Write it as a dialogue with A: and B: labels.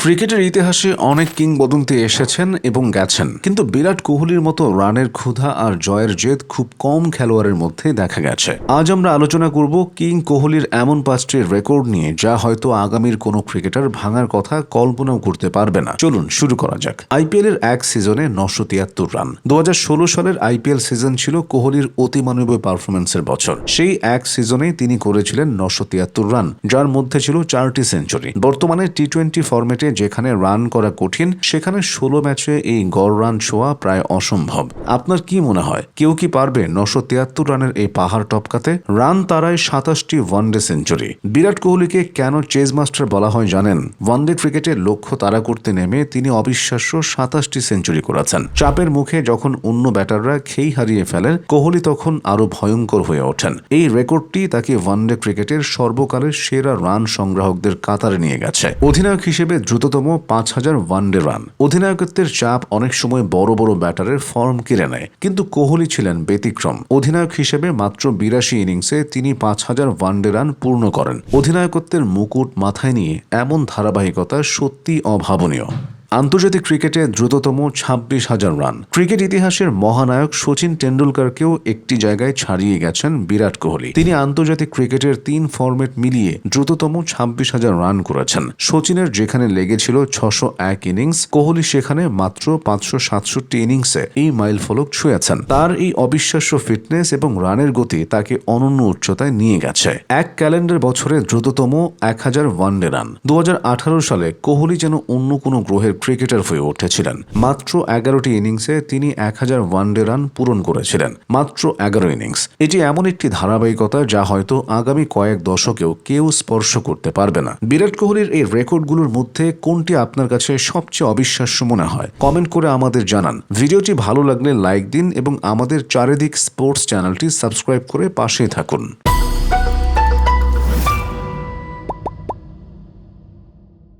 A: ক্রিকেটের ইতিহাসে অনেক কিংবদন্তি এসেছেন এবং গেছেন, কিন্তু বিরাট কোহলির মতো রানের ক্ষুধা আর জয়ের জেদ খুব কম খেলোয়াড়ের মধ্যে দেখা গেছে। আজ আমরা আলোচনা করব কিং কোহলির এমন 5টি রেকর্ড নিয়ে যা হয়তো আগামীর কোনো ক্রিকেটার ভাঙার কথা কল্পনাও করতে পারবে না। চলুন শুরু করা যাক। আইপিএল এর এক সিজনে 973 রান। 2016 সালের আইপিএল সিজন ছিল কোহলির অতিমানবীয় পারফরমেন্সের বছর। সেই এক সিজনেই তিনি করেছিলেন 973 রান, যার মধ্যে ছিল 4টি সেঞ্চুরি। বর্তমানে টি-20 ফরম্যাটে যেখানে রান করা কঠিন, সেখানে 16 ম্যাচে এই গড় রান ছোঁয়া প্রায় অসম্ভব। আপনার কি মনে হয়, কেউ কি পারবে 973 রানের এই পাহাড় টপকাতে? রান তারায় 27টি ওয়ানডে সেঞ্চুরি। বিরাট কোহলিকে কেন চেজ মাস্টার বলা হয় জানেন? ওয়ানডে ক্রিকেটে লক্ষ্য তাড়া করতে নেমে তিনি অবিশ্বাস্য 27টি সেঞ্চুরি করেছেন। চাপের মুখে যখন অন্য ব্যাটাররা খেই হারিয়ে ফেলেন, কোহলি তখন আরো ভয়ঙ্কর হয়ে ওঠেন। এই রেকর্ডটি তাকে ওয়ানডে ক্রিকেটের সর্বকালের সেরা রান সংগ্রাহকদের কাতারে নিয়ে গেছে। অধিনায়ক হিসেবে দ্রুততম 5000 ওয়ানডে রান। অধিনায়কত্বের চাপ অনেক সময় বড় বড় ব্যাটারের ফর্ম কেড়ে নেয়, কিন্তু কোহলি ছিলেন ব্যতিক্রম। অধিনায়ক হিসেবে মাত্র 82 ইনিংসে তিনি 5000 ওয়ানডে রান পূর্ণ করেন। অধিনায়কত্বের মুকুট মাথায় নিয়ে এমন ধারাবাহিকতা সত্যি অভাবনীয়। আন্তর্জাতিক ক্রিকেটে দ্রুততম 26,000 রান। ক্রিকেট ইতিহাসের মহানায়ক সচিন টেন্ডুলকারকেও একটি জায়গায় ছাড়িয়ে গেছেন বিরাট কোহলি। তিনি আন্তর্জাতিক ক্রিকেটের 3 ফরম্যাট মিলিয়ে দ্রুততম 26,000 রান করেছেন। সচিনের যেখানে লেগেছিল 601 ইনিংস, কোহলি সেখানে মাত্র 567 ইনিংসে এই মাইলফলক ছুঁয়েছেন। তার এই অবিশ্বাস্য ফিটনেস এবং রানের গতি তাকে অনন্য উচ্চতায় নিয়ে গেছে। এক ক্যালেন্ডার বছরে দ্রুততম 1000 ওয়ানডে রান। 2018 সালে কোহলি যেন অন্য কোনো গ্রহের ক্রিকেটার হয়ে উঠেছিলেন। মাত্র 11টি ইনিংসে তিনি 1000 ওয়ানডে রান পূরণ করেছিলেন। মাত্র 11 ইনিংস। এটি এমন একটি ধারাবাহিকতা যা হয়তো আগামী কয়েক দশকেও কেউ স্পর্শ করতে পারবে না। বিরাট কোহলির এই রেকর্ডগুলোর মধ্যে কোনটি আপনার কাছে সবচেয়ে অবিশ্বাস্য মনে হয়? কমেন্ট করে আমাদের জানান। ভিডিওটি ভালো লাগলে লাইক দিন এবং আমাদের চারিদিক স্পোর্টস চ্যানেলটি সাবস্ক্রাইব করে পাশেই থাকুন।